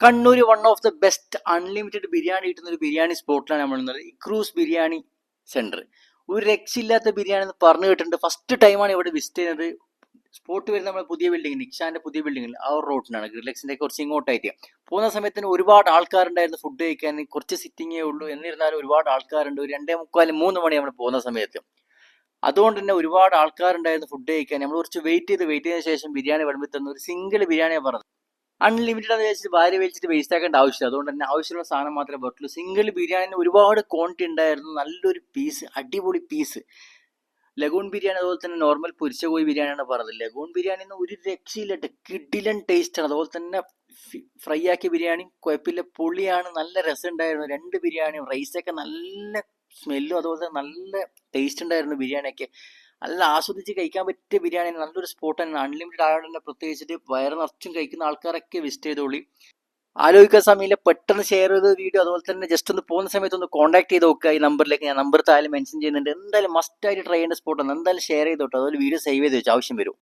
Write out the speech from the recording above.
Kannur one of the best unlimited biryani കിട്ടുന്ന ഒരു ബിരിയാണി സ്പോട്ടിലാണ് നമ്മളുള്ളത്. ഇക്രൂസ് ബിരിയാണി സെന്റർ. ഒരു രക്ഷയില്ലാത്ത ബിരിയാണി എന്ന് പറഞ്ഞു കേട്ടിട്ടുണ്ട്. ഫസ്റ്റ് ടൈമാണ് ഇവിടെ വിസിറ്റ് ചെയ്യുന്നത്. സ്പോട്ട് വരുന്നത് നമ്മുടെ പുതിയ ബിൽഡിംഗ്, നിക്ഷാന്റെ പുതിയ ബിൽഡിംഗിൽ ആ ഒരു റോഡിനാണ്, ഗ്രിലക്സിന്റെ കുറച്ച് ഇങ്ങോട്ടായിട്ട്. പോകുന്ന സമയത്തിന് ഒരുപാട് ആൾക്കാരുണ്ടായിരുന്നു ഫുഡ് കഴിക്കാൻ. കുറച്ച് സിറ്റിങ്ങേ ഉള്ളൂ, എന്നിരുന്നാലും ഒരുപാട് ആൾക്കാരുണ്ട്. ഒരു 2:45 3 മണി നമ്മൾ പോകുന്ന സമയത്ത്. അതുകൊണ്ട് തന്നെ ഒരുപാട് ആൾക്കാരുണ്ടായിരുന്നു ഫുഡ് കഴിക്കാൻ. നമ്മൾ കുറച്ച് വെയിറ്റ് ചെയ്തതിനു ശേഷം ബിരിയാണി വിളമ്പി തന്നു. ഒരു സിംഗിൾ ബിരിയാണിയാണ് പറഞ്ഞത്. അൺലിമിറ്റഡ് എന്ന് വെച്ചിട്ട് ഭാര്യ വെച്ചിട്ട് വേസ്റ്റ് ആക്കേണ്ട ആവശ്യമില്ല. അതുകൊണ്ട് തന്നെ ആവശ്യമുള്ള സാധനം മാത്രമേ പറ്റുള്ളൂ. സിംഗിൾ ബിരിയാണിന് ഒരുപാട് ക്വാണ്ടിറ്റി ഉണ്ടായിരുന്നു. നല്ലൊരു പീസ്, അടിപൊളി പീസ്. ലഗൂൺ ബിരിയാണി അതുപോലെ തന്നെ നോർമൽ പൊരിച്ച കോഴി ബിരിയാണിയാണ് പറഞ്ഞത്. ലഗൂൺ ബിരിയാണി ഒരു രക്ഷയില്ലട്ടെ, കിടിലൻ ടേസ്റ്റ് ആണ്. അതുപോലെ തന്നെ ഫ്രൈ ആക്കിയ ബിരിയാണി കുഴപ്പമില്ല, പൊളിയാണ്, നല്ല രസം ഉണ്ടായിരുന്നു. 2 ബിരിയാണിയും റൈസൊക്കെ നല്ല സ്മെല്ലും അതുപോലെ തന്നെ നല്ല ടേസ്റ്റ് ഉണ്ടായിരുന്നു. ബിരിയാണിയൊക്കെ നല്ല ആസ്വദിച്ച് കഴിക്കാൻ പറ്റിയ ബിരിയാണി, നല്ലൊരു സ്പോട്ട് തന്നെ. അൺലിമിറ്റഡ് ആയതുകൊണ്ട് തന്നെ പ്രത്യേകിച്ചിട്ട് വയറ് നിറച്ചും കഴിക്കുന്ന ആൾക്കാരൊക്കെ വിസിറ്റ് ചെയ്തോളി. ആലോചിക്കാൻ സമയമില്ല, പെട്ടെന്ന് ഷെയർ ചെയ്ത വീഡിയോ അതുപോലെ തന്നെ ജസ്റ്റ് ഒന്ന് പോകുന്ന സമയത്ത് ഒന്ന് കോൺടാക്ട് ചെയ്ത് നോക്കുക. ഈ നമ്പറിലേക്ക് ഞാൻ നമ്പർ താഴെ മെൻഷൻ ചെയ്യുന്നുണ്ട്. എന്തായാലും മസ്റ്റ് ആയിട്ട് ട്രൈ ചെയ്യേണ്ട സ്പോട്ടാണ്. എന്തായാലും ഷെയർ ചെയ്തോട്ടോ, അതുപോലെ വീഡിയോ സേവ് ചെയ്ത് വെച്ചു, ആവശ്യം വരും.